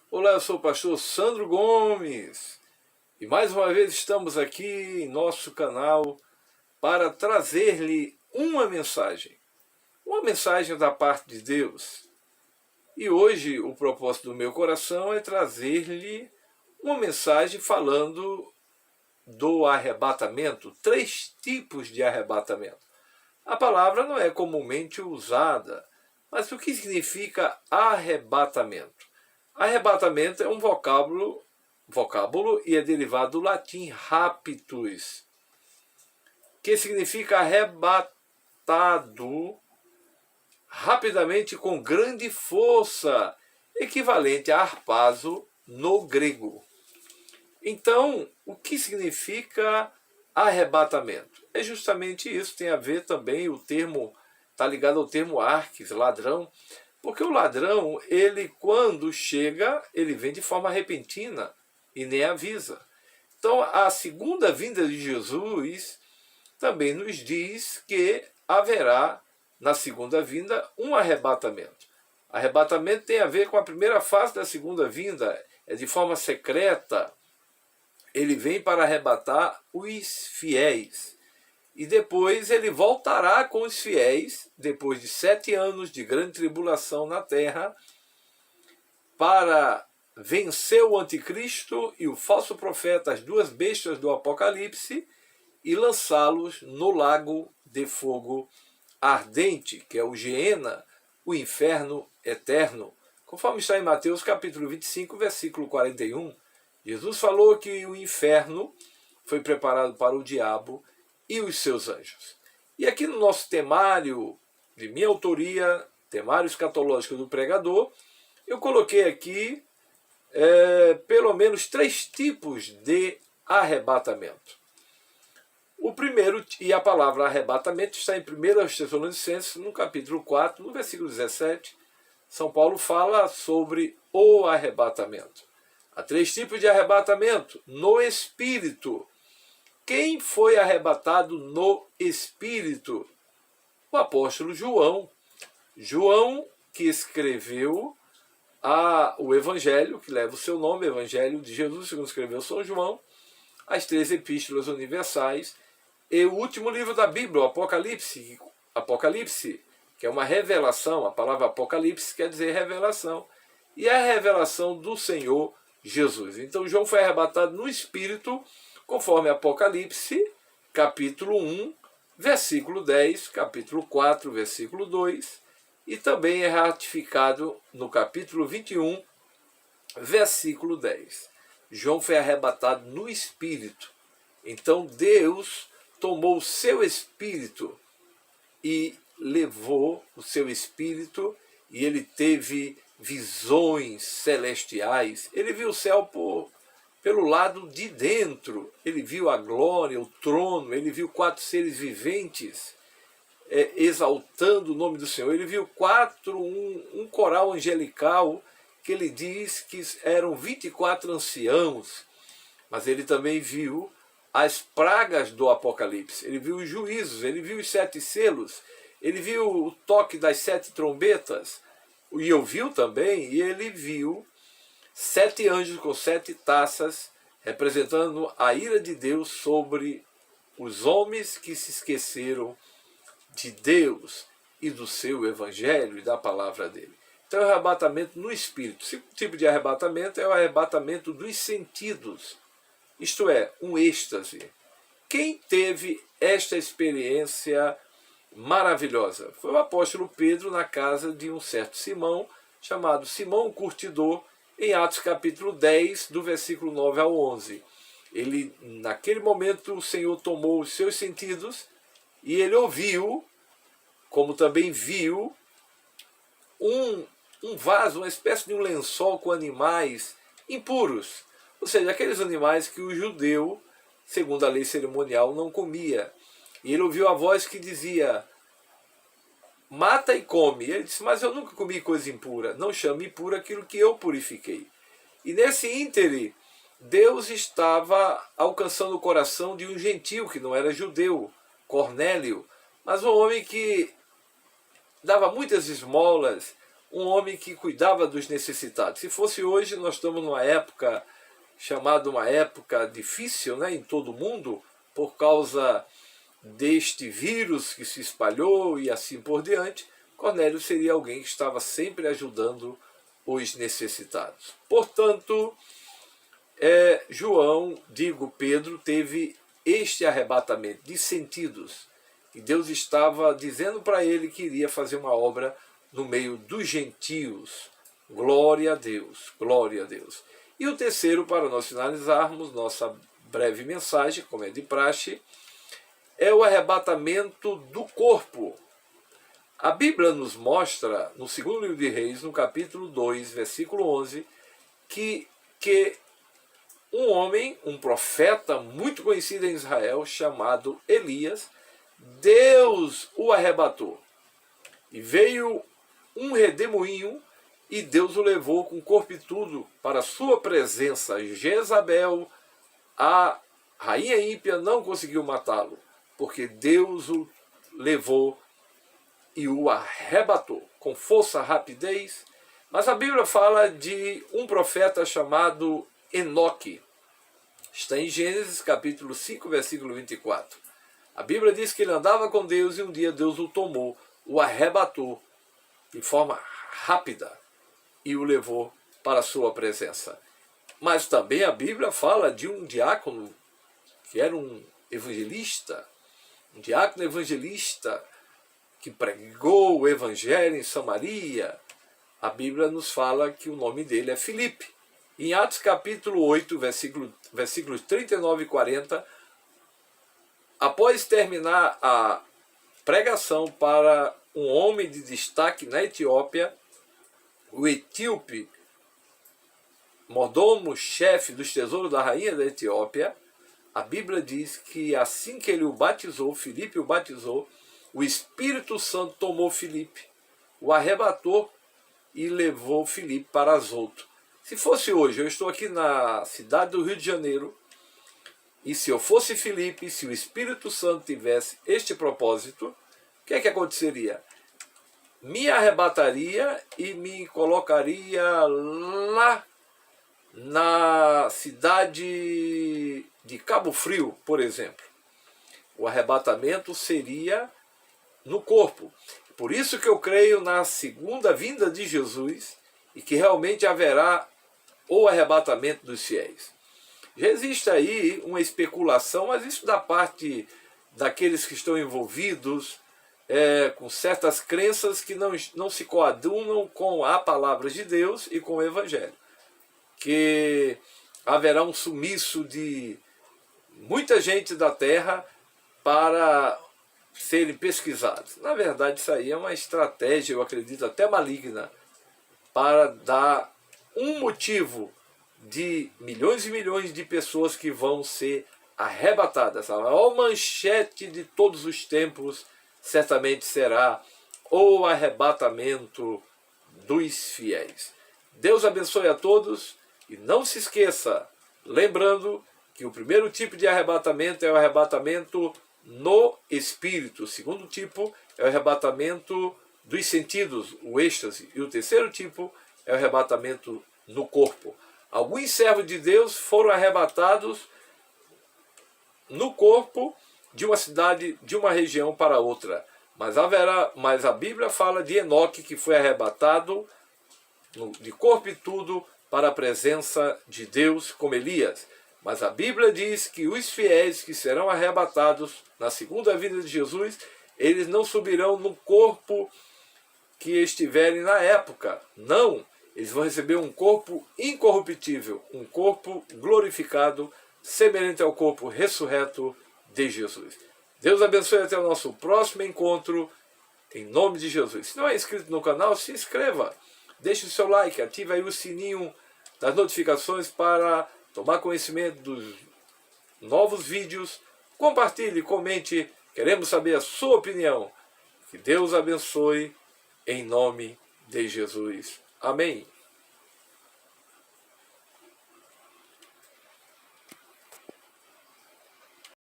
Olá, eu sou o pastor Sandro Gomes e mais uma vez estamos aqui em nosso canal para trazer-lhe uma mensagem da parte de Deus. E hoje o propósito do meu coração é trazer-lhe uma mensagem falando do arrebatamento, 3 tipos de arrebatamento. A palavra não é comumente usada, mas o que significa arrebatamento? Arrebatamento é um vocábulo e é derivado do latim raptus, que significa arrebatado rapidamente com grande força, equivalente a harpazo no grego. Então, o que significa arrebatamento? É justamente isso, tem a ver também o termo, está ligado ao termo arques, ladrão, porque o ladrão, ele quando chega, ele vem de forma repentina e nem avisa. Então, a segunda vinda de Jesus também nos diz que haverá, na segunda vinda, um arrebatamento. Arrebatamento tem a ver com a primeira fase da segunda vinda, é de forma secreta. Ele vem para arrebatar os fiéis. E depois ele voltará com os fiéis, depois de 7 anos de grande tribulação na terra, para vencer o anticristo e o falso profeta, as 2 bestas do Apocalipse, e lançá-los no lago de fogo ardente, que é o Geena, o inferno eterno. Conforme está em Mateus capítulo 25, versículo 41, Jesus falou que o inferno foi preparado para o diabo e os seus anjos. E aqui no nosso temário, de minha autoria, temário escatológico do pregador, eu coloquei aqui pelo menos 3 tipos de arrebatamento. O primeiro, e a palavra arrebatamento está em 1 Tessalonicenses, no capítulo 4, no versículo 17, São Paulo fala sobre o arrebatamento. Há 3 tipos de arrebatamento no Espírito. Quem foi arrebatado no Espírito? O apóstolo João. João, que escreveu o Evangelho, que leva o seu nome, Evangelho de Jesus, segundo escreveu São João, as 3 epístolas universais, e o último livro da Bíblia, o Apocalipse, que é uma revelação. A palavra Apocalipse quer dizer revelação, e é a revelação do Senhor Jesus. Então João foi arrebatado no Espírito, conforme Apocalipse, capítulo 1, versículo 10, capítulo 4, versículo 2, e também é ratificado no capítulo 21, versículo 10. João foi arrebatado no Espírito. Então Deus tomou o seu Espírito e levou o seu Espírito, e ele teve visões celestiais. Ele viu o céu pelo lado de dentro. Ele viu a glória, o trono, ele viu 4 seres viventes exaltando o nome do Senhor. Ele viu um coral angelical, que ele diz que eram 24 anciãos, mas ele também viu as pragas do Apocalipse, ele viu os juízos, ele viu os 7 selos, ele viu o toque das 7 trombetas, e ouviu também, e ele viu 7 anjos com 7 taças, representando a ira de Deus sobre os homens que se esqueceram de Deus e do seu Evangelho e da palavra dele. Então, é o arrebatamento no Espírito. O segundo tipo de arrebatamento é o arrebatamento dos sentidos, isto é, um êxtase. Quem teve esta experiência maravilhosa? Foi o apóstolo Pedro na casa de um certo Simão, chamado Simão o Curtidor, em Atos capítulo 10, do versículo 9 ao 11. Naquele momento, o Senhor tomou os seus sentidos e ele ouviu, como também viu, um vaso, uma espécie de um lençol com animais impuros, ou seja, aqueles animais que o judeu, segundo a lei cerimonial, não comia. E ele ouviu a voz que dizia: mata e come. E ele disse: mas eu nunca comi coisa impura. Não chame impuro aquilo que eu purifiquei. E nesse íntere, Deus estava alcançando o coração de um gentio que não era judeu, Cornélio, mas um homem que dava muitas esmolas, um homem que cuidava dos necessitados. Se fosse hoje, nós estamos numa época chamada uma época difícil, né, em todo o mundo, por causa deste vírus que se espalhou e assim por diante. Cornélio seria alguém que estava sempre ajudando os necessitados. Portanto, Pedro teve este arrebatamento de sentidos. E Deus estava dizendo para ele que iria fazer uma obra no meio dos gentios. Glória a Deus, glória a Deus. E o terceiro, para nós finalizarmos nossa breve mensagem, como é de praxe, é o arrebatamento do corpo. A Bíblia nos mostra, no segundo livro de Reis, no capítulo 2, versículo 11, que um homem, um profeta muito conhecido em Israel, chamado Elias, Deus o arrebatou. E veio um redemoinho e Deus o levou com o corpo e tudo para a sua presença. Jezabel, a rainha ímpia, não conseguiu matá-lo, porque Deus o levou e o arrebatou com força, rapidez. Mas a Bíblia fala de um profeta chamado Enoque. Está em Gênesis capítulo 5, versículo 24. A Bíblia diz que ele andava com Deus e um dia Deus o tomou, o arrebatou de forma rápida e o levou para a sua presença. Mas também a Bíblia fala de um diácono que era um evangelista, um diácono evangelista que pregou o evangelho em Samaria. A Bíblia nos fala que o nome dele é Filipe. Em Atos capítulo 8, versículos 39 e 40, após terminar a pregação para um homem de destaque na Etiópia, o etíope mordomo, chefe dos tesouros da rainha da Etiópia, a Bíblia diz que assim que ele o batizou, Filipe o batizou, o Espírito Santo tomou Filipe, o arrebatou e levou Filipe para Azoto. Se fosse hoje, eu estou aqui na cidade do Rio de Janeiro, e se eu fosse Filipe, se o Espírito Santo tivesse este propósito, o que é que aconteceria? Me arrebataria e me colocaria lá na cidade de Cabo Frio, por exemplo. O arrebatamento seria no corpo. Por isso que eu creio na segunda vinda de Jesus e que realmente haverá o arrebatamento dos fiéis. Já existe aí uma especulação, mas isso da parte daqueles que estão envolvidos com certas crenças que não se coadunam com a palavra de Deus e com o Evangelho. Que haverá um sumiço de muita gente da terra para serem pesquisados. Na verdade, isso aí é uma estratégia, eu acredito, até maligna, para dar um motivo de milhões e milhões de pessoas que vão ser arrebatadas. A maior manchete de todos os tempos certamente será o arrebatamento dos fiéis. Deus abençoe a todos e não se esqueça, lembrando que o primeiro tipo de arrebatamento é o arrebatamento no espírito, o segundo tipo é o arrebatamento dos sentidos, o êxtase, e o terceiro tipo é o arrebatamento no corpo. Alguns servos de Deus foram arrebatados no corpo de uma cidade, de uma região para outra. Mas a Bíblia fala de Enoque, que foi arrebatado de corpo e tudo para a presença de Deus, como Elias. Mas a Bíblia diz que os fiéis que serão arrebatados na segunda vinda de Jesus, eles não subirão no corpo que estiverem na época. Não, eles vão receber um corpo incorruptível, um corpo glorificado, semelhante ao corpo ressurreto de Jesus. Deus abençoe até o nosso próximo encontro, em nome de Jesus. Se não é inscrito no canal, se inscreva. Deixe o seu like, ative aí o sininho das notificações para tomar conhecimento dos novos vídeos. Compartilhe, comente, queremos saber a sua opinião. Que Deus abençoe, em nome de Jesus. Amém.